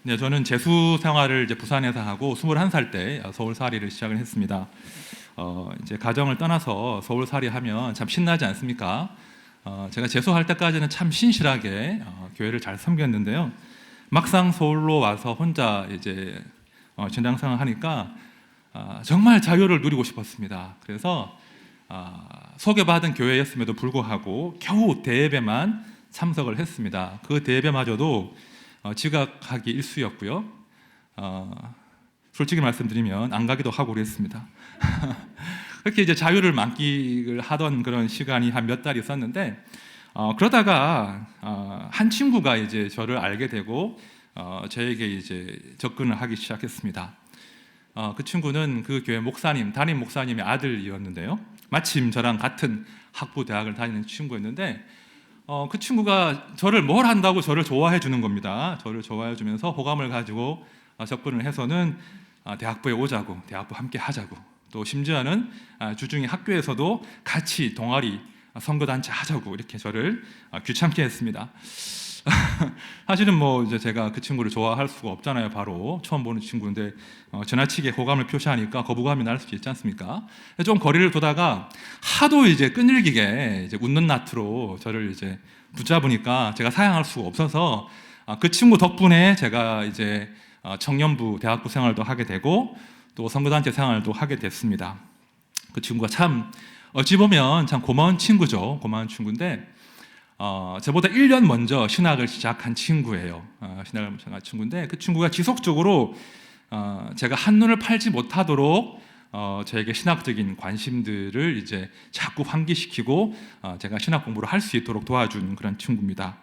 네, 저는 재수 생활을 이제 부산에서 하고 21살 때 서울살이를 시작을 했습니다. 이제 가정을 떠나서 서울살이 하면 참 신나지 않습니까? 제가 재수할 때까지는 참 신실하게 교회를 잘 섬겼는데요. 막상 서울로 와서 혼자 이제 전장생활 하니까 정말 자유를 누리고 싶었습니다. 그래서 소개받은 교회였음에도 불구하고 겨우 대예배만 참석을 했습니다. 그 대예배마저도 지각하기 일쑤였고요. 솔직히 말씀드리면 안 가기도 하고 그랬습니다. 그렇게 이제 자유를 만끽을 하던 그런 시간이 한 몇 달 있었는데 그러다가 한 친구가 이제 저를 알게 되고 저에게 이제 접근을 하기 시작했습니다. 그 친구는 그 교회 목사님, 담임 목사님의 아들이었는데요. 마침 저랑 같은 학부 대학을 다니는 친구였는데 그 친구가 저를 뭘 한다고 저를 좋아해 주는 겁니다. 저를 좋아해 주면서 호감을 가지고 접근을 해서는 대학부에 오자고, 대학부 함께 하자고, 또 심지어는 주중에 학교에서도 같이 동아리 선거단체 하자고 이렇게 저를 귀찮게 했습니다. 사실은 뭐 이제 제가 그 친구를 좋아할 수가 없잖아요. 바로 처음 보는 친구인데 지나치게 호감을 표시하니까 거부감이 날 수도 있지 않습니까? 좀 거리를 두다가 하도 이제 끈질기게 이제 웃는 낯으로 저를 이제 붙잡으니까 제가 사양할 수가 없어서 그 친구 덕분에 제가 이제 청년부 대학부 생활도 하게 되고 또 선거단체 생활도 하게 됐습니다. 그 친구가 참 어찌 보면 참 고마운 친구죠. 고마운 친구인데 저보다 1년 먼저 신학을 시작한 친구예요. 신학을 시작한 친구인데 그 친구가 지속적으로 제가 한눈을 팔지 못하도록 저에게 신학적인 관심들을 이제 자꾸 환기시키고 제가 신학 공부를 할 수 있도록 도와준 그런 친구입니다.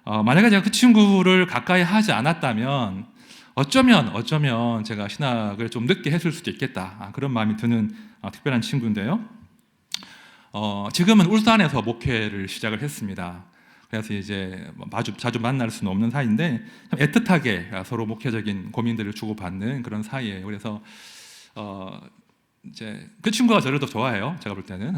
만약에 제가 그 친구를 가까이 하지 않았다면 어쩌면 제가 신학을 좀 늦게 했을 수도 있겠다, 그런 마음이 드는 특별한 친구인데요. 지금은 울산에서 목회를 시작을 했습니다. 그래서 이제 자주 만날 수는 없는 사이인데 참 애틋하게 서로 목회적인 고민들을 주고받는 그런 사이예요. 그래서 이제 그 친구가 저를 더 좋아해요. 제가 볼 때는.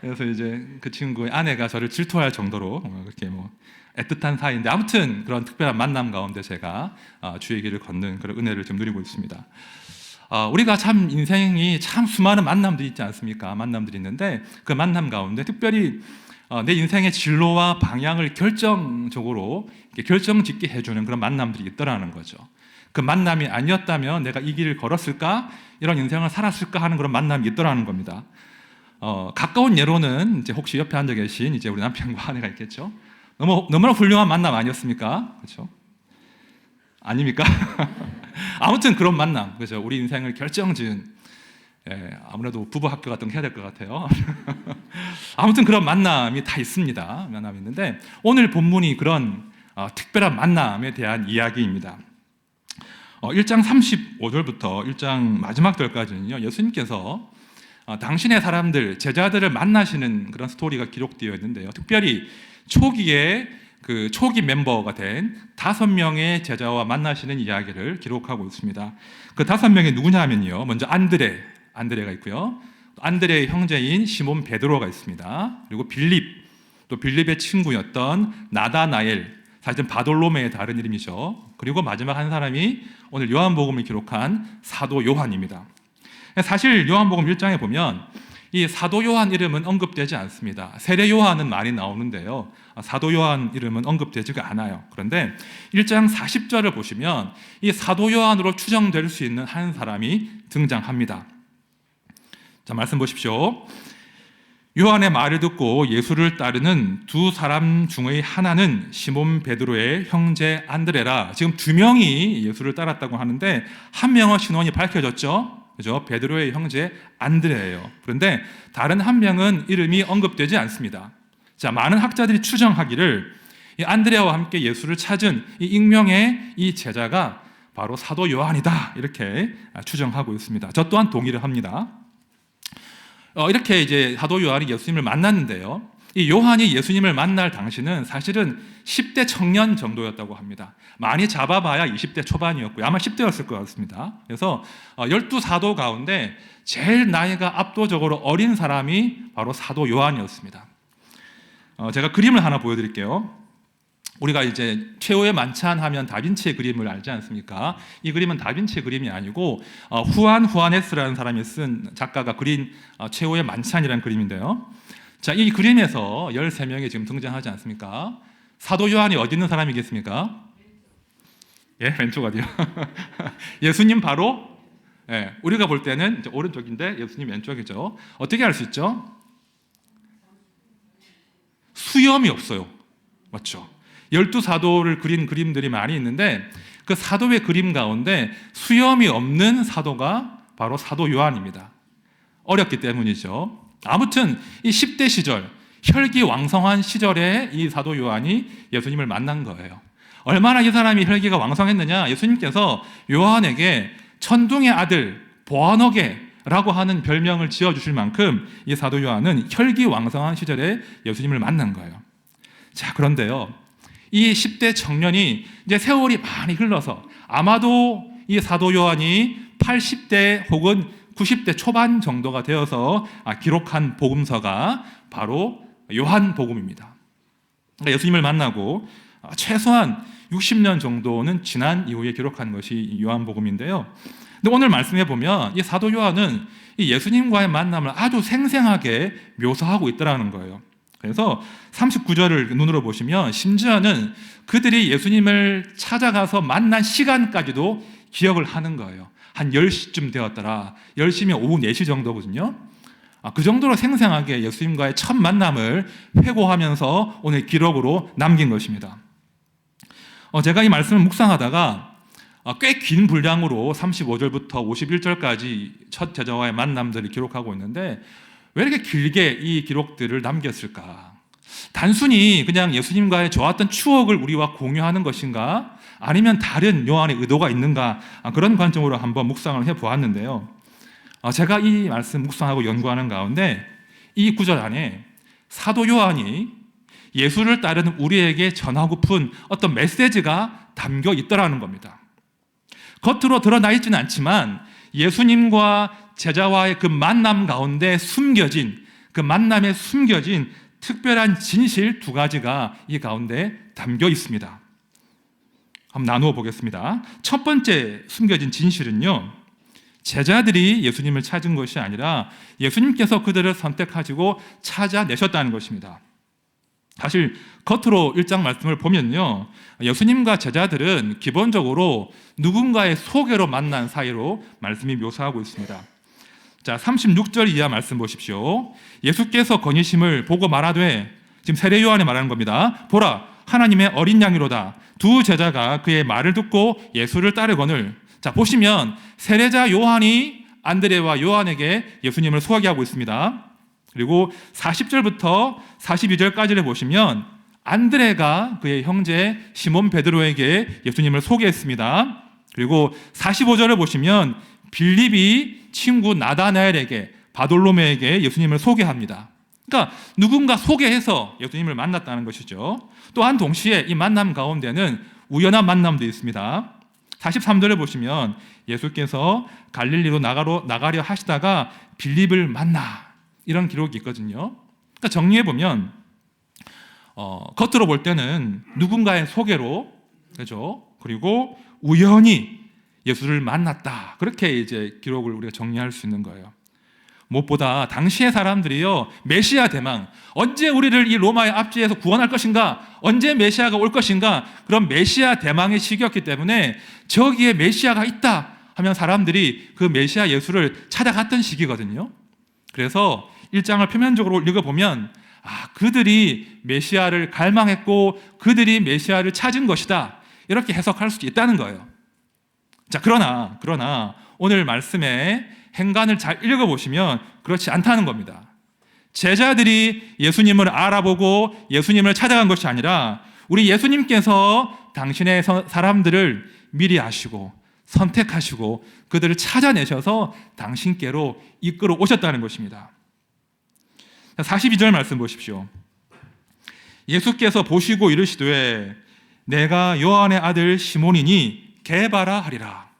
그래서 이제 그 친구의 아내가 저를 질투할 정도로 그렇게 뭐 애틋한 사이인데 아무튼 그런 특별한 만남 가운데 제가 주의 길을 걷는 그런 은혜를 좀 누리고 있습니다. 우리가 참 인생이 참 수많은 만남들이 있지 않습니까? 만남들이 있는데 그 만남 가운데 특별히 내 인생의 진로와 방향을 결정적으로 결정짓게 해주는 그런 만남들이 있더라는 거죠. 그 만남이 아니었다면 내가 이 길을 걸었을까? 이런 인생을 살았을까? 하는 그런 만남이 있더라는 겁니다. 가까운 예로는 이제 혹시 옆에 앉아 계신 이제 우리 남편과 아내가 있겠죠. 너무나 훌륭한 만남 아니었습니까? 그렇죠? 아닙니까? 아무튼 그런 만남, 그죠? 우리 인생을 결정지은, 아무래도 부부 학교 같은 거 해야 될 것 같아요. 아무튼 그런 만남이 다 있습니다. 만남이 있는데 오늘 본문이 그런 특별한 만남에 대한 이야기입니다. 1장 35절부터 1장 마지막 절까지는요, 예수님께서 당신의 사람들, 제자들을 만나시는 그런 스토리가 기록되어 있는데요. 특별히 초기에 그 초기 멤버가 된 5명의 제자와 만나시는 이야기를 기록하고 있습니다. 그 5명이 누구냐 하면요, 먼저 안드레가 있고요, 안드레의 형제인 시몬 베드로가 있습니다. 그리고 빌립, 또 빌립의 친구였던 나다나엘, 사실은 바돌로메의 다른 이름이죠. 그리고 마지막 한 사람이 오늘 요한복음을 기록한 사도 요한입니다. 사실 요한복음 1장에 보면 이 사도 요한 이름은 언급되지 않습니다. 세례 요한은 많이 나오는데요, 사도 요한 이름은 언급되지가 않아요. 그런데 1장 40절을 보시면 이 사도 요한으로 추정될 수 있는 한 사람이 등장합니다. 자, 말씀 보십시오. 요한의 말을 듣고 예수를 따르는 두 사람 중의 하나는 시몬 베드로의 형제 안드레라. 지금 2명이 예수를 따랐다고 하는데 한 명은 신원이 밝혀졌죠. 그죠? 베드로의 형제 안드레예요. 그런데 다른 한 명은 이름이 언급되지 않습니다. 자, 많은 학자들이 추정하기를 이 안드레와 함께 예수를 찾은 이 익명의 이 제자가 바로 사도 요한이다, 이렇게 추정하고 있습니다. 저 또한 동의를 합니다. 이렇게 이제 사도 요한이 예수님을 만났는데요, 이 요한이 예수님을 만날 당시는 사실은 10대 청년 정도였다고 합니다. 많이 잡아봐야 20대 초반이었고요. 아마 10대였을 것 같습니다. 그래서 12사도 가운데 제일 나이가 압도적으로 어린 사람이 바로 사도 요한이었습니다. 제가 그림을 하나 보여드릴게요. 우리가 이제 최후의 만찬하면 다빈치의 그림을 알지 않습니까? 이 그림은 다빈치의 그림이 아니고 후안 후아네스라는 사람이 쓴 작가가 그린 최후의 만찬이라는 그림인데요. 자, 이 그림에서 13명이 지금 등장하지 않습니까? 사도 요한이 어디 있는 사람이겠습니까? 예, 왼쪽 어디요? 예수님 바로 우리가 볼 때는 이제 오른쪽인데 예수님 왼쪽이죠. 어떻게 알 수 있죠? 수염이 없어요. 맞죠? 12사도를 그린 그림들이 많이 있는데 그 사도의 그림 가운데 수염이 없는 사도가 바로 사도 요한입니다. 어렸기 때문이죠. 아무튼 이 10대 시절, 혈기왕성한 시절에 이 사도 요한이 예수님을 만난 거예요. 얼마나 이 사람이 혈기가 왕성했느냐? 예수님께서 요한에게 천둥의 아들, 보아너게라고 하는 별명을 지어주실 만큼 이 사도 요한은 혈기왕성한 시절에 예수님을 만난 거예요. 자, 그런데요, 이 10대 청년이 이제 세월이 많이 흘러서 아마도 이 사도 요한이 80대 혹은 90대 초반 정도가 되어서 기록한 복음서가 바로 요한복음입니다. 예수님을 만나고 최소한 60년 정도는 지난 이후에 기록한 것이 요한복음인데요. 근데 오늘 말씀해 보면 이 사도 요한은 이 예수님과의 만남을 아주 생생하게 묘사하고 있더라는 거예요. 그래서 39절을 눈으로 보시면 심지어는 그들이 예수님을 찾아가서 만난 시간까지도 기억을 하는 거예요. 한 10시쯤 되었더라. 10시면 오후 4시 정도거든요. 그 정도로 생생하게 예수님과의 첫 만남을 회고하면서 오늘 기록으로 남긴 것입니다. 제가 이 말씀을 묵상하다가 꽤 긴 분량으로 35절부터 51절까지 첫 제자와의 만남들을 기록하고 있는데 왜 이렇게 길게 이 기록들을 남겼을까? 단순히 그냥 예수님과의 좋았던 추억을 우리와 공유하는 것인가? 아니면 다른 요한의 의도가 있는가? 그런 관점으로 한번 묵상을 해보았는데요. 제가 이 말씀 묵상하고 연구하는 가운데 이 구절 안에 사도 요한이 예수를 따르는 우리에게 전하고픈 어떤 메시지가 담겨 있더라는 겁니다. 겉으로 드러나 있지는 않지만 예수님과 제자와의 그 만남 가운데 숨겨진, 그 만남에 숨겨진 특별한 진실 2가지가 이 가운데 담겨 있습니다. 한번 나누어 보겠습니다. 첫 번째 숨겨진 진실은요, 제자들이 예수님을 찾은 것이 아니라 예수님께서 그들을 선택하시고 찾아내셨다는 것입니다. 사실 겉으로 1장 말씀을 보면요, 예수님과 제자들은 기본적으로 누군가의 소개로 만난 사이로 말씀이 묘사하고 있습니다. 자, 36절 이하 말씀 보십시오. 예수께서 거니심을 보고 말하되, 지금 세례 요한이 말하는 겁니다. 보라, 하나님의 어린 양이로다. 2 제자가 그의 말을 듣고 예수를 따르거늘. 자, 보시면 세례자 요한이 안드레와 요한에게 예수님을 소개하고 있습니다. 그리고 40절부터 42절까지를 보시면 안드레가 그의 형제 시몬 베드로에게 예수님을 소개했습니다. 그리고 45절을 보시면 빌립이 친구 나다나엘에게, 바돌로메에게 예수님을 소개합니다. 그러니까 누군가 소개해서 예수님을 만났다는 것이죠. 또한 동시에 이 만남 가운데는 우연한 만남도 있습니다. 43절을 보시면 예수께서 갈릴리로 나가려 하시다가 빌립을 만나, 이런 기록이 있거든요. 그러니까 정리해보면 겉으로 볼 때는 누군가의 소개로, 그렇죠? 그리고 우연히 예수를 만났다, 그렇게 이제 기록을 우리가 정리할 수 있는 거예요. 무엇보다 당시의 사람들이요, 메시아 대망, 언제 우리를 이 로마의 압제에서 구원할 것인가, 언제 메시아가 올 것인가, 그런 메시아 대망의 시기였기 때문에 저기에 메시아가 있다 하면 사람들이 그 메시아 예수를 찾아갔던 시기거든요. 그래서 1장을 표면적으로 읽어보면 그들이 메시아를 갈망했고 그들이 메시아를 찾은 것이다, 이렇게 해석할 수 있다는 거예요. 자, 그러나 오늘 말씀의 행간을 잘 읽어보시면 그렇지 않다는 겁니다. 제자들이 예수님을 알아보고 예수님을 찾아간 것이 아니라 우리 예수님께서 당신의 사람들을 미리 아시고 선택하시고 그들을 찾아내셔서 당신께로 이끌어 오셨다는 것입니다. 42절 말씀 보십시오. 예수께서 보시고 이르시되 내가 요한의 아들 시몬이니 개바라 하리라.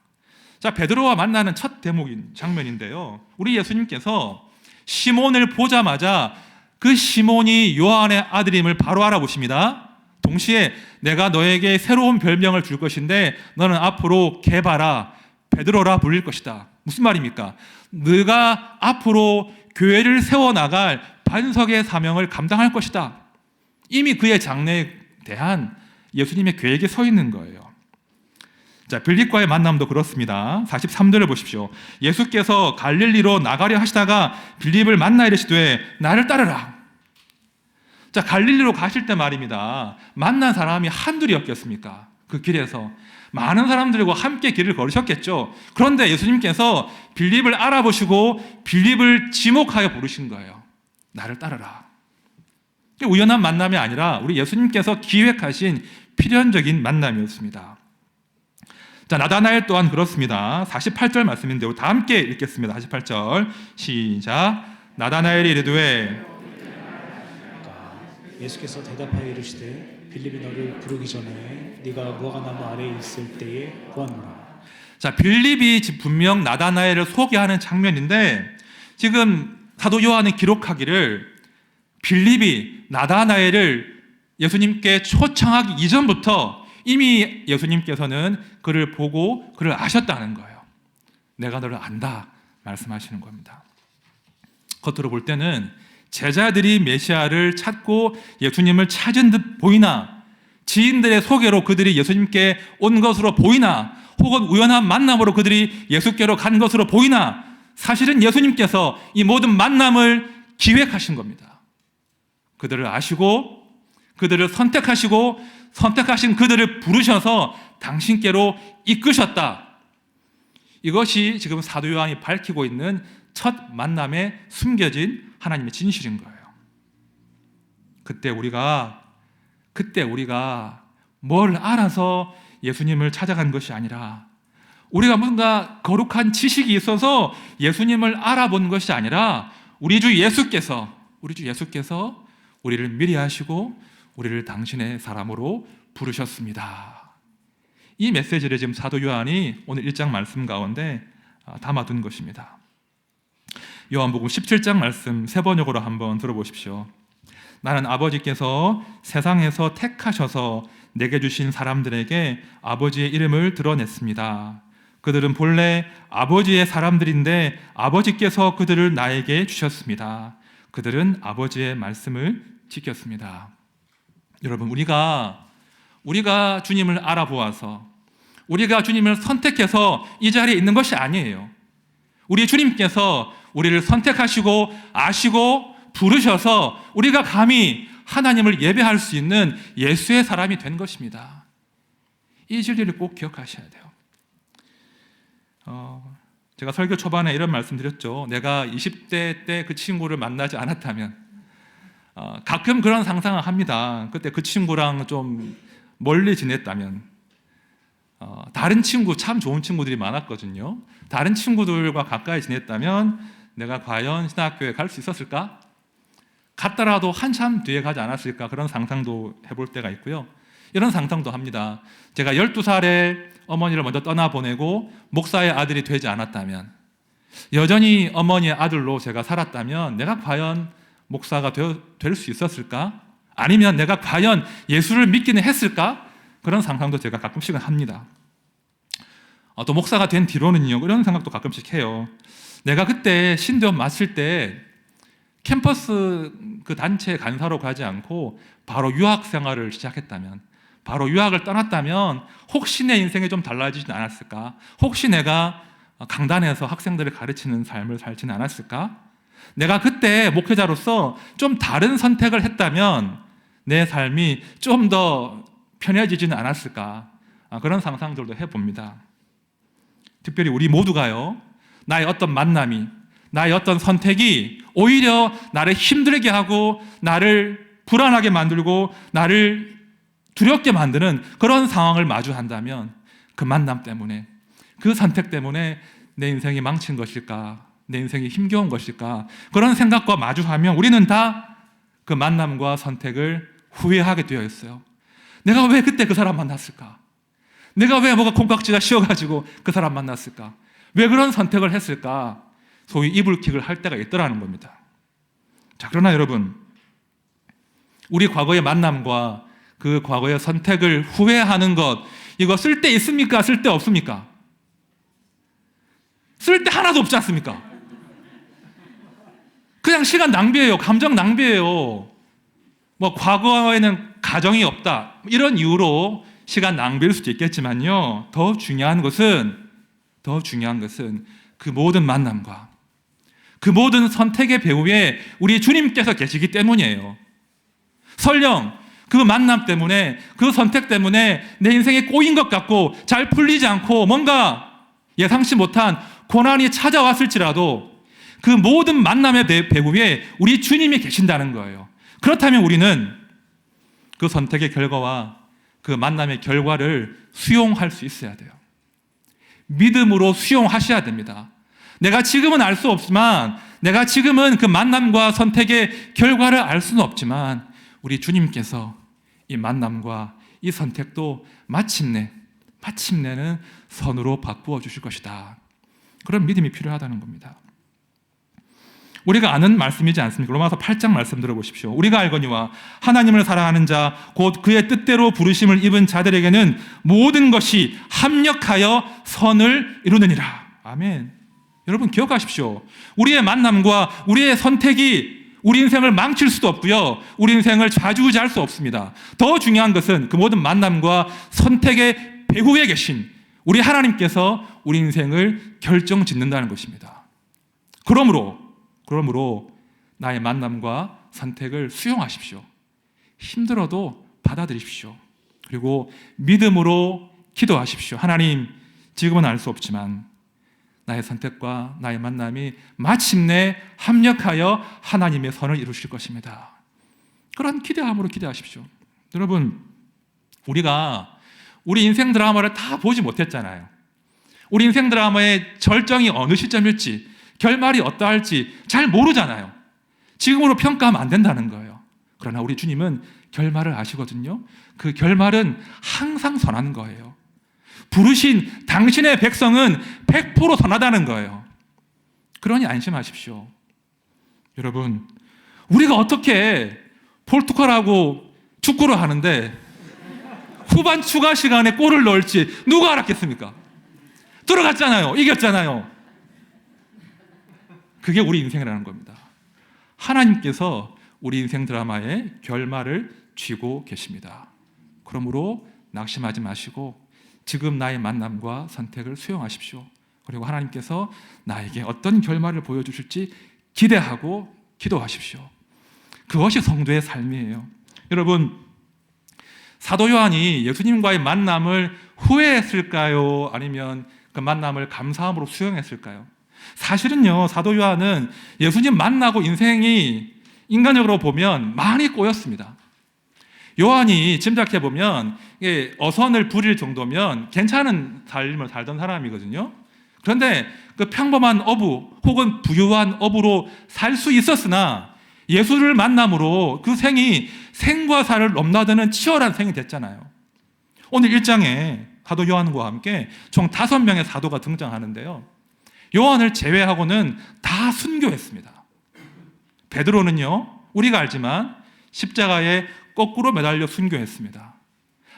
자, 베드로와 만나는 첫 대목인 장면인데요, 우리 예수님께서 시몬을 보자마자 그 시몬이 요한의 아들임을 바로 알아보십니다. 동시에 내가 너에게 새로운 별명을 줄 것인데 너는 앞으로 게바라, 베드로라 불릴 것이다. 무슨 말입니까? 네가 앞으로 교회를 세워나갈 반석의 사명을 감당할 것이다. 이미 그의 장래에 대한 예수님의 계획이 서 있는 거예요. 자, 빌립과의 만남도 그렇습니다. 43절을 보십시오. 예수께서 갈릴리로 나가려 하시다가 빌립을 만나 이르시되 나를 따르라. 자, 갈릴리로 가실 때 말입니다. 만난 사람이 한둘이었겠습니까? 그 길에서 많은 사람들과 함께 길을 걸으셨겠죠. 그런데 예수님께서 빌립을 알아보시고 빌립을 지목하여 부르신 거예요. 나를 따르라. 우연한 만남이 아니라 우리 예수님께서 기획하신 필연적인 만남이었습니다. 자, 나다나엘 또한 그렇습니다. 48절 말씀인데요. 다 함께 읽겠습니다. 48절 시작. 나다나엘이 이르되 예수께서 대답하여 이르시되 빌립이 너를 부르기 전에 네가 무화과나무 아래에 있을 때에 보았노라. 자, 빌립이 분명 나다나엘을 소개하는 장면인데 지금 사도 요한은 기록하기를 빌립이 나다나엘을 예수님께 초청하기 이전부터 이미 예수님께서는 그를 보고 그를 아셨다는 거예요. 내가 너를 안다 말씀하시는 겁니다. 겉으로 볼 때는 제자들이 메시아를 찾고 예수님을 찾은 듯 보이나, 지인들의 소개로 그들이 예수님께 온 것으로 보이나, 혹은 우연한 만남으로 그들이 예수께로 간 것으로 보이나, 사실은 예수님께서 이 모든 만남을 기획하신 겁니다. 그들을 아시고 그들을 선택하시고 선택하신 그들을 부르셔서 당신께로 이끄셨다. 이것이 지금 사도 요한이 밝히고 있는 첫 만남에 숨겨진 하나님의 진실인 거예요. 그때 우리가 뭘 알아서 예수님을 찾아간 것이 아니라, 우리가 뭔가 거룩한 지식이 있어서 예수님을 알아본 것이 아니라 우리 주 예수께서 우리를 미리 아시고 우리를 당신의 사람으로 부르셨습니다. 이 메시지를 지금 사도 요한이 오늘 1장 말씀 가운데 담아둔 것입니다. 요한복음 17장 말씀 세 번역으로 한번 들어보십시오. 나는 아버지께서 세상에서 택하셔서 내게 주신 사람들에게 아버지의 이름을 드러냈습니다. 그들은 본래 아버지의 사람들인데 아버지께서 그들을 나에게 주셨습니다. 그들은 아버지의 말씀을 지켰습니다. 여러분, 우리가 주님을 알아보아서, 우리가 주님을 선택해서 이 자리에 있는 것이 아니에요. 우리 주님께서 우리를 선택하시고 아시고 부르셔서 우리가 감히 하나님을 예배할 수 있는 예수의 사람이 된 것입니다. 이 진리를 꼭 기억하셔야 돼요. 제가 설교 초반에 이런 말씀 드렸죠. 내가 20대 때 그 친구를 만나지 않았다면, 가끔 그런 상상을 합니다. 그때 그 친구랑 좀 멀리 지냈다면, 다른 친구, 참 좋은 친구들이 많았거든요. 다른 친구들과 가까이 지냈다면 내가 과연 신학교에 갈 수 있었을까? 갔더라도 한참 뒤에 가지 않았을까? 그런 상상도 해볼 때가 있고요. 이런 상상도 합니다. 제가 12살에 어머니를 먼저 떠나보내고 목사의 아들이 되지 않았다면, 여전히 어머니의 아들로 제가 살았다면 내가 과연 목사가 될 수 있었을까? 아니면 내가 과연 예수를 믿기는 했을까? 그런 상상도 제가 가끔씩은 합니다. 또 목사가 된 뒤로는요, 이런 생각도 가끔씩 해요. 내가 그때 신대원 맡을 때 캠퍼스 그 단체 간사로 가지 않고 바로 유학 생활을 시작했다면, 바로 유학을 떠났다면 혹시 내 인생이 좀 달라지진 않았을까? 혹시 내가 강단에서 학생들을 가르치는 삶을 살지는 않았을까? 내가 그때 목회자로서 좀 다른 선택을 했다면 내 삶이 좀 더 편해지지는 않았을까? 그런 상상들도 해봅니다. 특별히 우리 모두가요, 나의 어떤 만남이, 나의 어떤 선택이 오히려 나를 힘들게 하고 나를 불안하게 만들고 나를 두렵게 만드는 그런 상황을 마주한다면, 그 만남 때문에, 그 선택 때문에 내 인생이 망친 것일까? 내 인생이 힘겨운 것일까? 그런 생각과 마주하면 우리는 다 그 만남과 선택을 후회하게 되어 있어요. 내가 왜 그때 그 사람 만났을까? 내가 왜 뭐가 콩깍지가 씌어가지고 그 사람 만났을까? 왜 그런 선택을 했을까? 소위 이불킥을 할 때가 있더라는 겁니다. 자, 그러나 여러분, 우리 과거의 만남과 그 과거의 선택을 후회하는 것, 이거 쓸데 있습니까? 쓸데 없습니까? 쓸데 하나도 없지 않습니까? 그냥 시간 낭비예요. 감정 낭비예요. 뭐 과거에는 가정이 없다, 이런 이유로 시간 낭비일 수도 있겠지만요, 더 중요한 것은 그 모든 만남과 그 모든 선택의 배후에 우리 주님께서 계시기 때문이에요. 설령 그 만남 때문에, 그 선택 때문에 내 인생에 꼬인 것 같고 잘 풀리지 않고 뭔가 예상치 못한 고난이 찾아왔을지라도 그 모든 만남의 배후에 우리 주님이 계신다는 거예요. 그렇다면 우리는 그 선택의 결과와 그 만남의 결과를 수용할 수 있어야 돼요. 믿음으로 수용하셔야 됩니다. 내가 지금은 알 수 없지만, 내가 지금은 그 만남과 선택의 결과를 알 수는 없지만, 우리 주님께서 이 만남과 이 선택도 마침내는 선으로 바꾸어 주실 것이다. 그런 믿음이 필요하다는 겁니다. 우리가 아는 말씀이지 않습니까? 로마서 8장 말씀 들어보십시오. 우리가 알거니와 하나님을 사랑하는 자, 곧 그의 뜻대로 부르심을 입은 자들에게는 모든 것이 합력하여 선을 이루느니라. 아멘. 여러분 기억하십시오. 우리의 만남과 우리의 선택이 우리 인생을 망칠 수도 없고요, 우리 인생을 좌지우지할 수 없습니다. 더 중요한 것은 그 모든 만남과 선택의 배후에 계신 우리 하나님께서 우리 인생을 결정짓는다는 것입니다. 그러므로 나의 만남과 선택을 수용하십시오. 힘들어도 받아들이십시오. 그리고 믿음으로 기도하십시오. 하나님, 지금은 알 수 없지만 나의 선택과 나의 만남이 마침내 합력하여 하나님의 선을 이루실 것입니다. 그런 기대함으로 기대하십시오. 여러분, 우리가 우리 인생 드라마를 다 보지 못했잖아요. 우리 인생 드라마의 절정이 어느 시점일지, 결말이 어떠할지 잘 모르잖아요. 지금으로 평가하면 안 된다는 거예요. 그러나 우리 주님은 결말을 아시거든요. 그 결말은 항상 선한 거예요. 부르신 당신의 백성은 100% 선하다는 거예요. 그러니 안심하십시오. 여러분, 우리가 어떻게 포르투갈하고 축구를 하는데 후반 추가 시간에 골을 넣을지 누가 알았겠습니까? 들어갔잖아요. 이겼잖아요. 그게 우리 인생이라는 겁니다. 하나님께서 우리 인생 드라마의 결말을 쥐고 계십니다. 그러므로 낙심하지 마시고 지금 나의 만남과 선택을 수용하십시오. 그리고 하나님께서 나에게 어떤 결말을 보여주실지 기대하고 기도하십시오. 그것이 성도의 삶이에요. 여러분, 사도 요한이 예수님과의 만남을 후회했을까요? 아니면 그 만남을 감사함으로 수용했을까요? 사실은요, 사도 요한은 예수님 만나고 인생이 인간적으로 보면 많이 꼬였습니다. 요한이 짐작해 보면 어선을 부릴 정도면 괜찮은 삶을 살던 사람이거든요. 그런데 그 평범한 어부 혹은 부유한 어부로 살 수 있었으나 예수를 만남으로 그 생이 생과 사를 넘나드는 치열한 생이 됐잖아요. 오늘 1장에 사도 요한과 함께 총 5명의 사도가 등장하는데요, 요한을 제외하고는 다 순교했습니다. 베드로는요, 우리가 알지만 십자가에 거꾸로 매달려 순교했습니다.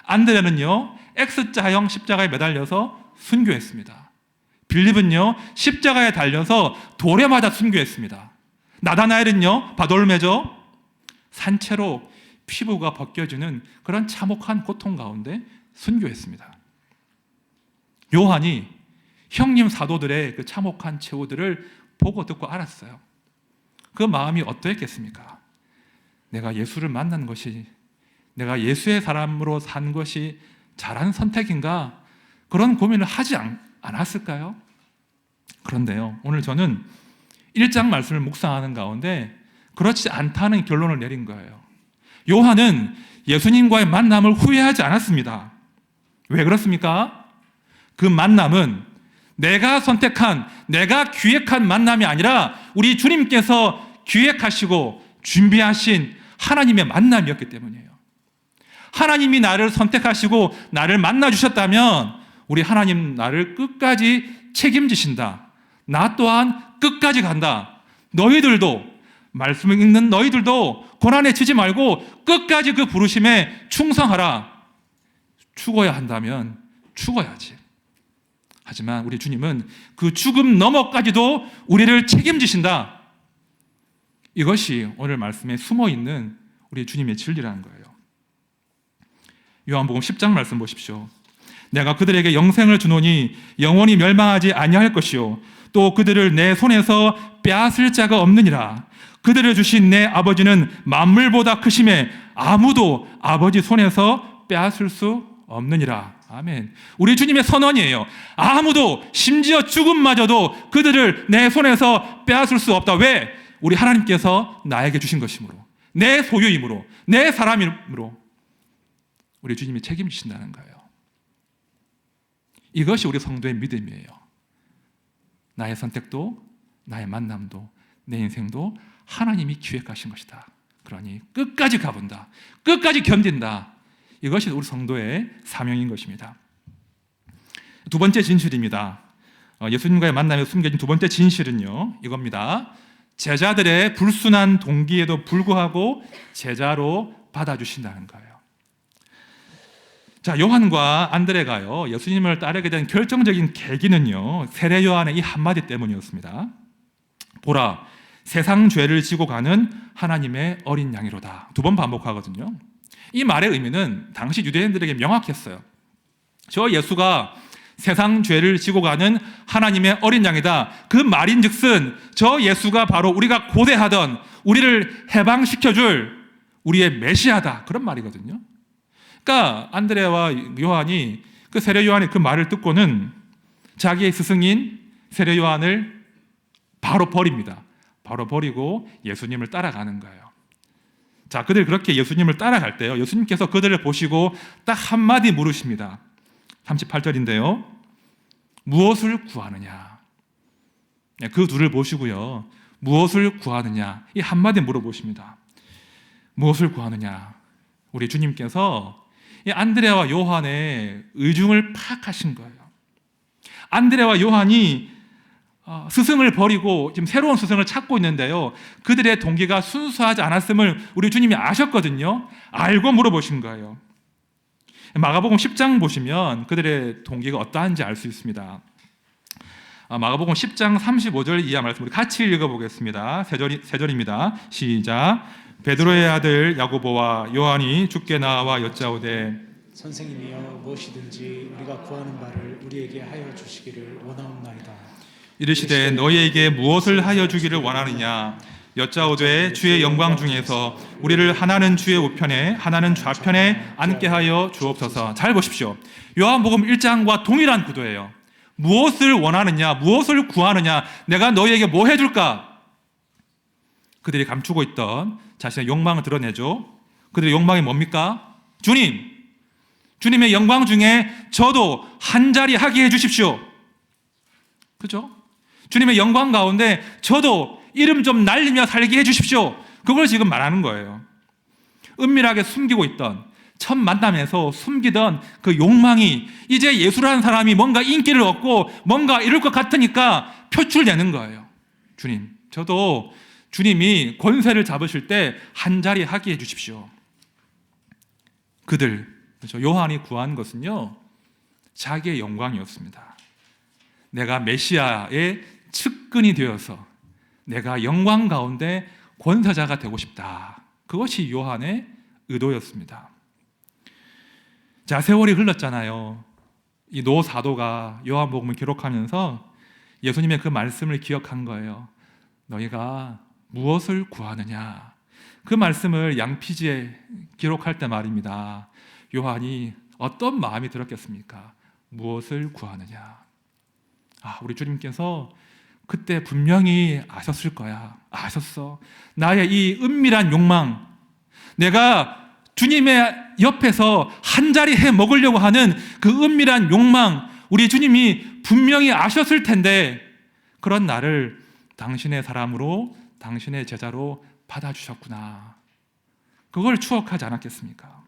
안드레는요, X자형 십자가에 매달려서 순교했습니다. 빌립은요, 십자가에 달려서 돌에 맞아 순교했습니다. 나다나엘은요, 바돌메죠, 산채로 피부가 벗겨지는 그런 참혹한 고통 가운데 순교했습니다. 요한이 형님 사도들의 그 참혹한 최후들을 보고 듣고 알았어요. 그 마음이 어떠했겠습니까? 내가 예수를 만난 것이, 내가 예수의 사람으로 산 것이 잘한 선택인가? 그런 고민을 하지 않았을까요? 그런데요, 오늘 저는 1장 말씀을 묵상하는 가운데 그렇지 않다는 결론을 내린 거예요. 요한은 예수님과의 만남을 후회하지 않았습니다. 왜 그렇습니까? 그 만남은 내가 선택한, 내가 기획한 만남이 아니라 우리 주님께서 기획하시고 준비하신 하나님의 만남이었기 때문이에요. 하나님이 나를 선택하시고 나를 만나주셨다면 우리 하나님 나를 끝까지 책임지신다. 나 또한 끝까지 간다. 너희들도 말씀을 읽는 너희들도 고난에 지지 말고 끝까지 그 부르심에 충성하라. 죽어야 한다면 죽어야지. 하지만 우리 주님은 그 죽음 너머까지도 우리를 책임지신다. 이것이 오늘 말씀에 숨어있는 우리 주님의 진리라는 거예요. 요한복음 10장 말씀 보십시오. 내가 그들에게 영생을 주노니 영원히 멸망하지 아니할 것이요 또 그들을 내 손에서 빼앗을 자가 없느니라. 그들을 주신 내 아버지는 만물보다 크심에 아무도 아버지 손에서 빼앗을 수 없느니라. 아멘. 우리 주님의 선언이에요. 아무도, 심지어 죽음마저도 그들을 내 손에서 빼앗을 수 없다. 왜? 우리 하나님께서 나에게 주신 것이므로, 내 소유이므로, 내 사람이므로 우리 주님이 책임지신다는 거예요. 이것이 우리 성도의 믿음이에요. 나의 선택도, 나의 만남도, 내 인생도 하나님이 기획하신 것이다. 그러니 끝까지 가본다. 끝까지 견딘다. 이것이 우리 성도의 사명인 것입니다. 두 번째 진실입니다. 예수님과의 만남에 숨겨진 두 번째 진실은요, 이겁니다. 제자들의 불순한 동기에도 불구하고 제자로 받아주신다는 거예요. 자, 요한과 안드레가요, 예수님을 따르게 된 결정적인 계기는요, 세례 요한의 이 한마디 때문이었습니다. 보라, 세상 죄를 지고 가는 하나님의 어린 양이로다. 두 번 반복하거든요. 이 말의 의미는 당시 유대인들에게 명확했어요. 저 예수가 세상 죄를 지고 가는 하나님의 어린 양이다. 그 말인즉슨 저 예수가 바로 우리가 고대하던 우리를 해방시켜줄 우리의 메시아다. 그런 말이거든요. 그러니까 안드레와 요한이 그 세례 요한의 그 말을 듣고는 자기의 스승인 세례 요한을 바로 버립니다. 바로 버리고 예수님을 따라가는 거예요. 자, 그들 그렇게 예수님을 따라갈 때요, 예수님께서 그들을 보시고 딱 한마디 물으십니다. 38절인데요. 무엇을 구하느냐? 그 둘을 보시고요, 무엇을 구하느냐? 이 한마디 물어보십니다. 무엇을 구하느냐? 우리 주님께서 이 안드레와 요한의 의중을 파악하신 거예요. 안드레와 요한이 스승을 버리고 지금 새로운 스승을 찾고 있는데요, 그들의 동기가 순수하지 않았음을 우리 주님이 아셨거든요. 알고 물어보신 거예요. 마가복음 10장 보시면 그들의 동기가 어떠한지 알 수 있습니다. 마가복음 10장 35절 이하 말씀 우리 같이 읽어보겠습니다. 세 절입니다. 시작. 베드로의 아들 야고보와 요한이 주께 나와 여짜오되 선생님이여, 무엇이든지 우리가 구하는 바를 우리에게 하여 주시기를 원하옵나이다. 이르시되 너희에게 무엇을 하여 주기를 원하느냐? 여짜오되 주의 영광 중에서 우리를 하나는 주의 우편에 하나는 좌편에 앉게 하여 주옵소서. 잘 보십시오. 요한복음 1장과 동일한 구도예요. 무엇을 원하느냐? 무엇을 구하느냐? 내가 너희에게 뭐 해줄까? 그들이 감추고 있던 자신의 욕망을 드러내죠. 그들의 욕망이 뭡니까? 주님, 주님의 영광 중에 저도 한 자리 하게 해주십시오. 그죠? 주님의 영광 가운데 저도 이름 좀 날리며 살게 해주십시오. 그걸 지금 말하는 거예요. 은밀하게 숨기고 있던, 첫 만남에서 숨기던 그 욕망이 이제 예수라는 사람이 뭔가 인기를 얻고 뭔가 이룰 것 같으니까 표출되는 거예요. 주님, 저도 주님이 권세를 잡으실 때 한 자리 하게 해주십시오. 그들, 그렇죠? 요한이 구한 것은요, 자기의 영광이었습니다. 내가 메시아의 측근이 되어서 내가 영광 가운데 권세자가 되고 싶다. 그것이 요한의 의도였습니다. 자, 세월이 흘렀잖아요. 이 노 사도가 요한복음을 기록하면서 예수님의 그 말씀을 기억한 거예요. 너희가 무엇을 구하느냐? 그 말씀을 양피지에 기록할 때 말입니다. 요한이 어떤 마음이 들었겠습니까? 무엇을 구하느냐? 우리 주님께서 그때 분명히 아셨을 거야. 아셨어. 나의 이 은밀한 욕망, 내가 주님의 옆에서 한 자리 해 먹으려고 하는 그 은밀한 욕망, 우리 주님이 분명히 아셨을 텐데 그런 나를 당신의 사람으로, 당신의 제자로 받아주셨구나. 그걸 추억하지 않았겠습니까?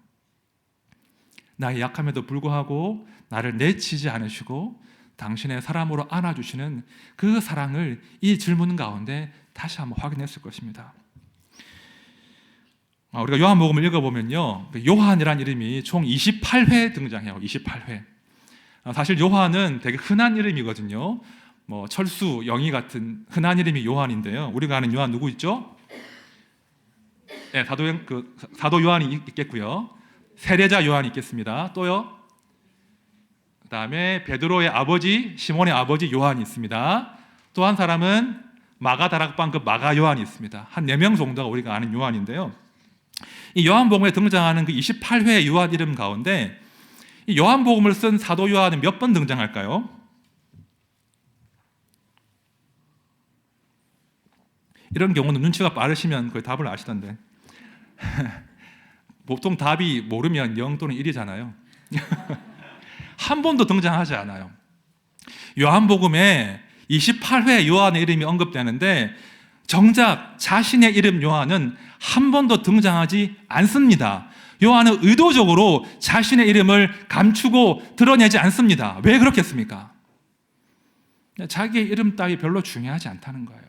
나의 약함에도 불구하고 나를 내치지 않으시고 당신의 사람으로 안아주시는 그 사랑을 이 질문 가운데 다시 한번 확인했을 것입니다. 우리가 요한복음을 읽어보면요, 요한이라는 이름이 총 28회 등장해요. 28회. 사실 요한은 되게 흔한 이름이거든요. 뭐 철수, 영희 같은 흔한 이름이 요한인데요. 우리가 아는 요한 누구 있죠? 네, 사도 요한이 있겠고요. 세례자 요한이 있겠습니다. 또요. 그다음에 베드로의 아버지, 시몬의 아버지 요한이 있습니다. 또 한 사람은 마가 다락방 마가 요한이 있습니다. 한 4명 정도가 우리가 아는 요한인데요. 이 요한복음에 등장하는 그 28회의 요한 이름 가운데 이 요한복음을 쓴 사도 요한은 몇 번 등장할까요? 이런 경우는 눈치가 빠르시면 거의 답을 아시던데 보통 답이 모르면 0 또는 1이잖아요. 한 번도 등장하지 않아요. 요한복음에 28회 요한의 이름이 언급되는데 정작 자신의 이름 요한은 한 번도 등장하지 않습니다. 요한은 의도적으로 자신의 이름을 감추고 드러내지 않습니다. 왜 그렇겠습니까? 자기의 이름 따위 별로 중요하지 않다는 거예요.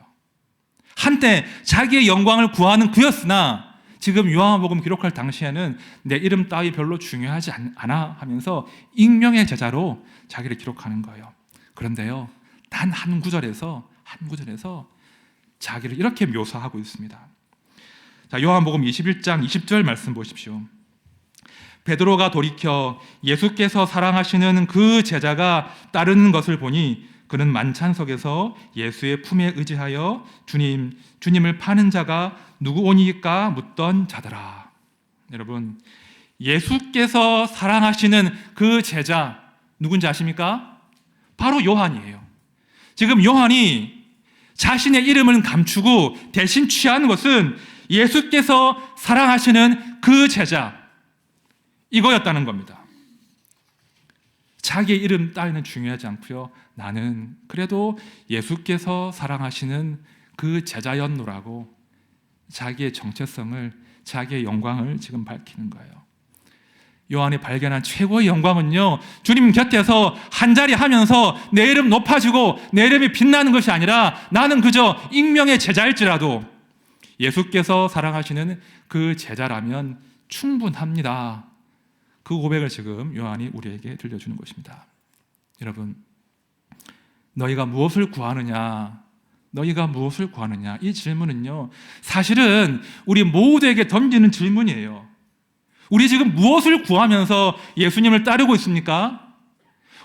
한때 자기의 영광을 구하는 그였으나 지금 요한복음 기록할 당시에는 내 이름 따위 별로 중요하지 않아 하면서 익명의 제자로 자기를 기록하는 거예요. 그런데요, 단 한 구절에서 자기를 이렇게 묘사하고 있습니다. 자, 요한복음 21장 20절 말씀 보십시오. 베드로가 돌이켜 예수께서 사랑하시는 그 제자가 따르는 것을 보니 그는 만찬석에서 예수의 품에 의지하여 주님을 파는 자가 누구오니까 묻던 자더라. 여러분, 예수께서 사랑하시는 그 제자 누군지 아십니까? 바로 요한이에요. 지금 요한이 자신의 이름을 감추고 대신 취하는 것은 예수께서 사랑하시는 그 제자 이거였다는 겁니다. 자기의 이름 따위는 중요하지 않고요, 나는 그래도 예수께서 사랑하시는 그 제자였노라고 자기의 정체성을, 자기의 영광을 지금 밝히는 거예요. 요한이 발견한 최고의 영광은요, 주님 곁에서 한자리 하면서 내 이름 높아지고 내 이름이 빛나는 것이 아니라 나는 그저 익명의 제자일지라도 예수께서 사랑하시는 그 제자라면 충분합니다. 그 고백을 지금 요한이 우리에게 들려주는 것입니다. 여러분, 너희가 무엇을 구하느냐? 너희가 무엇을 구하느냐? 이 질문은요, 사실은 우리 모두에게 던지는 질문이에요. 우리 지금 무엇을 구하면서 예수님을 따르고 있습니까?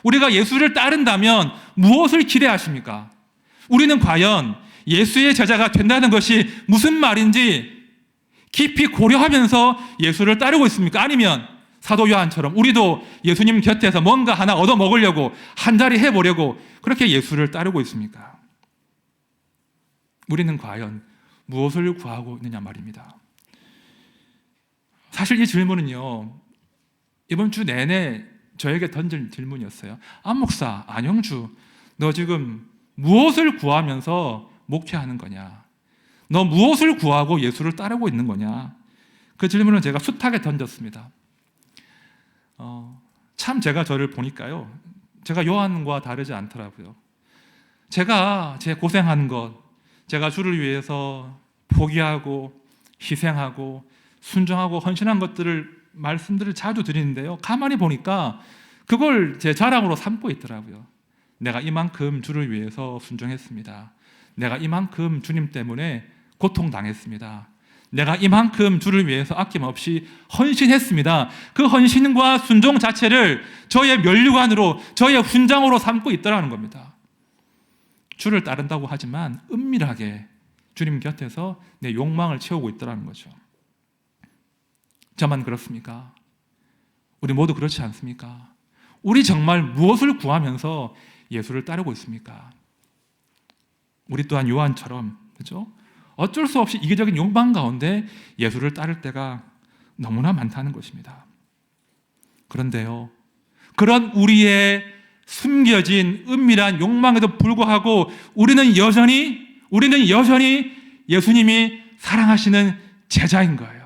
우리가 예수를 따른다면 무엇을 기대하십니까? 우리는 과연 예수의 제자가 된다는 것이 무슨 말인지 깊이 고려하면서 예수를 따르고 있습니까? 아니면 사도 요한처럼 우리도 예수님 곁에서 뭔가 하나 얻어 먹으려고 한자리 해보려고 그렇게 예수를 따르고 있습니까? 우리는 과연 무엇을 구하고 있느냐 말입니다. 사실 이 질문은요, 이번 주 내내 저에게 던질 질문이었어요. 안 목사, 안영주, 너 지금 무엇을 구하면서 목회하는 거냐? 너 무엇을 구하고 예수를 따르고 있는 거냐? 그 질문을 제가 숱하게 던졌습니다. 참 제가 저를 보니까요, 제가 요한과 다르지 않더라고요. 제가 제 고생하는 것, 제가 주를 위해서 포기하고 희생하고 순종하고 헌신한 말씀들을 자주 드리는데요, 가만히 보니까 그걸 제 자랑으로 삼고 있더라고요. 내가 이만큼 주를 위해서 순종했습니다. 내가 이만큼 주님 때문에 고통당했습니다. 내가 이만큼 주를 위해서 아낌없이 헌신했습니다. 그 헌신과 순종 자체를 저의 면류관으로, 저의 훈장으로 삼고 있더라는 겁니다. 주를 따른다고 하지만 은밀하게 주님 곁에서 내 욕망을 채우고 있더라는 거죠. 저만 그렇습니까? 우리 모두 그렇지 않습니까? 우리 정말 무엇을 구하면서 예수를 따르고 있습니까? 우리 또한 요한처럼, 그렇죠? 어쩔 수 없이 이기적인 욕망 가운데 예수를 따를 때가 너무나 많다는 것입니다. 그런데요, 그런 우리의 숨겨진 은밀한 욕망에도 불구하고 우리는 여전히 예수님이 사랑하시는 제자인 거예요.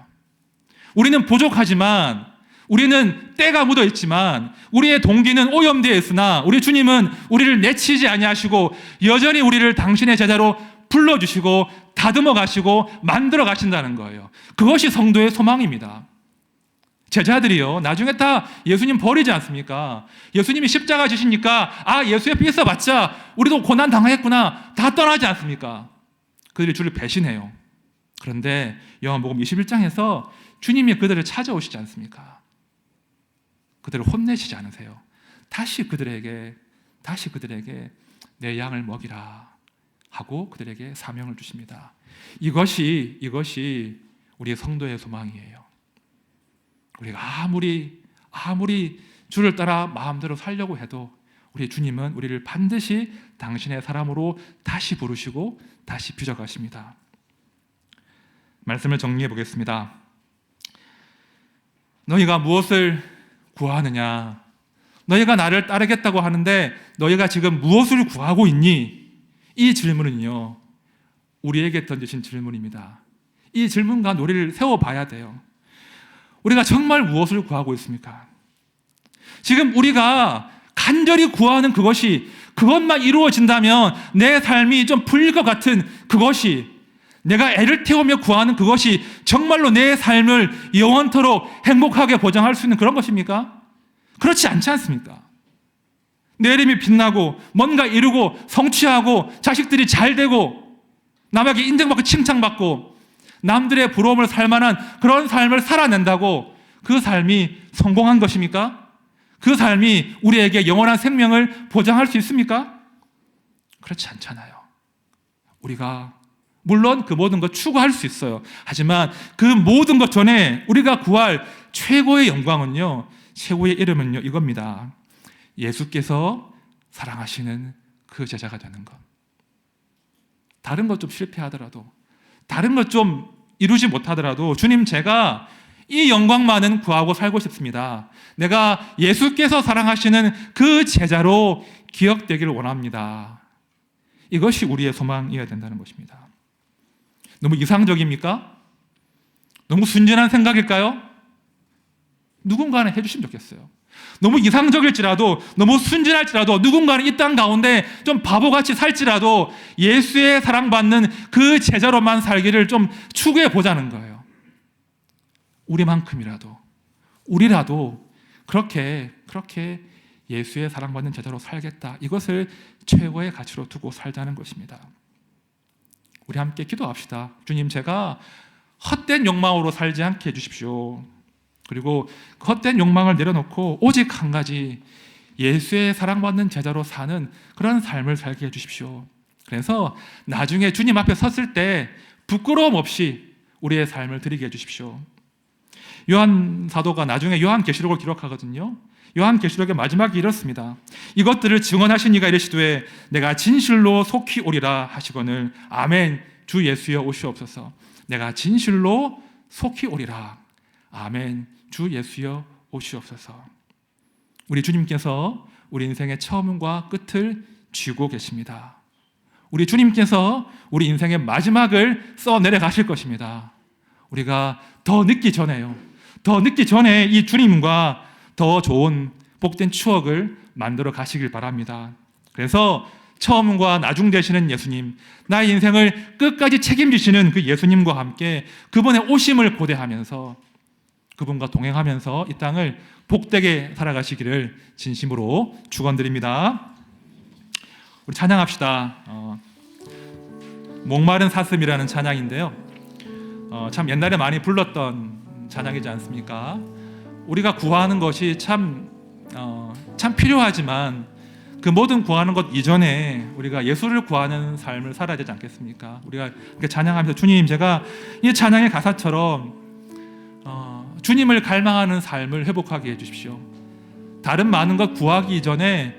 우리는 부족하지만, 우리는 때가 묻어 있지만, 우리의 동기는 오염되어 있으나 우리 주님은 우리를 내치지 아니하시고 여전히 우리를 당신의 제자로 불러주시고 다듬어 가시고 만들어 가신다는 거예요. 그것이 성도의 소망입니다. 제자들이요, 나중에 다 예수님 버리지 않습니까? 예수님이 십자가 지시니까 예수 옆에 있어봤자 우리도 고난 당하겠구나 다 떠나지 않습니까? 그들이 주를 배신해요. 그런데 요한복음 21장에서 주님이 그들을 찾아오시지 않습니까? 그들을 혼내시지 않으세요. 다시 그들에게 내 양을 먹이라 하고 그들에게 사명을 주십니다. 이것이 우리의 성도의 소망이에요. 우리가 아무리 주를 따라 마음대로 살려고 해도 우리 주님은 우리를 반드시 당신의 사람으로 다시 부르시고 다시 빚어가십니다. 말씀을 정리해 보겠습니다. 너희가 무엇을 구하느냐? 너희가 나를 따르겠다고 하는데 너희가 지금 무엇을 구하고 있니? 이 질문은요, 우리에게 던지신 질문입니다. 이 질문과 논리를 세워봐야 돼요. 우리가 정말 무엇을 구하고 있습니까? 지금 우리가 간절히 구하는 그것만 이루어진다면 내 삶이 좀 풀릴 것 같은 그것이, 내가 애를 태우며 구하는 그것이 정말로 내 삶을 영원토록 행복하게 보장할 수 있는 그런 것입니까? 그렇지 않지 않습니까? 내 이름이 빛나고 뭔가 이루고 성취하고 자식들이 잘 되고 남에게 인정받고 칭찬받고 남들의 부러움을 살 만한 그런 삶을 살아낸다고 그 삶이 성공한 것입니까? 그 삶이 우리에게 영원한 생명을 보장할 수 있습니까? 그렇지 않잖아요. 우리가 물론 그 모든 것 추구할 수 있어요. 하지만 그 모든 것 전에 우리가 구할 최고의 영광은요, 최고의 이름은요, 이겁니다. 예수께서 사랑하시는 그 제자가 되는 것. 다른 것 좀 실패하더라도, 다른 것 좀 이루지 못하더라도 주님, 제가 이 영광만은 구하고 살고 싶습니다. 내가 예수께서 사랑하시는 그 제자로 기억되기를 원합니다. 이것이 우리의 소망이어야 된다는 것입니다. 너무 이상적입니까? 너무 순진한 생각일까요? 누군가는 해주시면 좋겠어요. 너무 이상적일지라도, 너무 순진할지라도, 누군가는 이 땅 가운데 좀 바보같이 살지라도 예수의 사랑받는 그 제자로만 살기를 좀 추구해 보자는 거예요. 우리라도 그렇게 예수의 사랑받는 제자로 살겠다. 이것을 최고의 가치로 두고 살자는 것입니다. 우리 함께 기도합시다. 주님, 제가 헛된 욕망으로 살지 않게 해주십시오. 그리고 그 헛된 욕망을 내려놓고 오직 한 가지, 예수의 사랑받는 제자로 사는 그런 삶을 살게 해주십시오. 그래서 나중에 주님 앞에 섰을 때 부끄러움 없이 우리의 삶을 드리게 해주십시오. 요한 사도가 나중에 요한계시록을 기록하거든요. 요한계시록의 마지막이 이렇습니다. 이것들을 증언하신 이가 이르시되 내가 진실로 속히 오리라 하시거늘 아멘. 주 예수여 오시옵소서. 내가 진실로 속히 오리라. 아멘. 주 예수여 오시옵소서. 우리 주님께서 우리 인생의 처음과 끝을 쥐고 계십니다. 우리 주님께서 우리 인생의 마지막을 써내려 가실 것입니다. 우리가 더 늦기 전에 이 주님과 더 좋은 복된 추억을 만들어 가시길 바랍니다. 그래서 처음과 나중 되시는 예수님, 나의 인생을 끝까지 책임지시는 그 예수님과 함께 그분의 오심을 고대하면서 그분과 동행하면서 이 땅을 복되게 살아가시기를 진심으로 축원드립니다. 우리 찬양합시다. 목마른 사슴이라는 찬양인데요. 참 옛날에 많이 불렀던 찬양이지 않습니까? 우리가 구하는 것이 참 필요하지만 그 모든 구하는 것 이전에 우리가 예수를 구하는 삶을 살아야 되지 않겠습니까? 우리가 이렇게 찬양하면서 주님, 제가 이 찬양의 가사처럼 주님을 갈망하는 삶을 회복하게 해주십시오. 다른 많은 것 구하기 이전에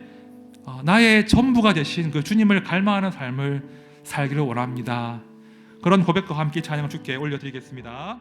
나의 전부가 되신 그 주님을 갈망하는 삶을 살기를 원합니다. 그런 고백과 함께 찬양을 주께 올려드리겠습니다.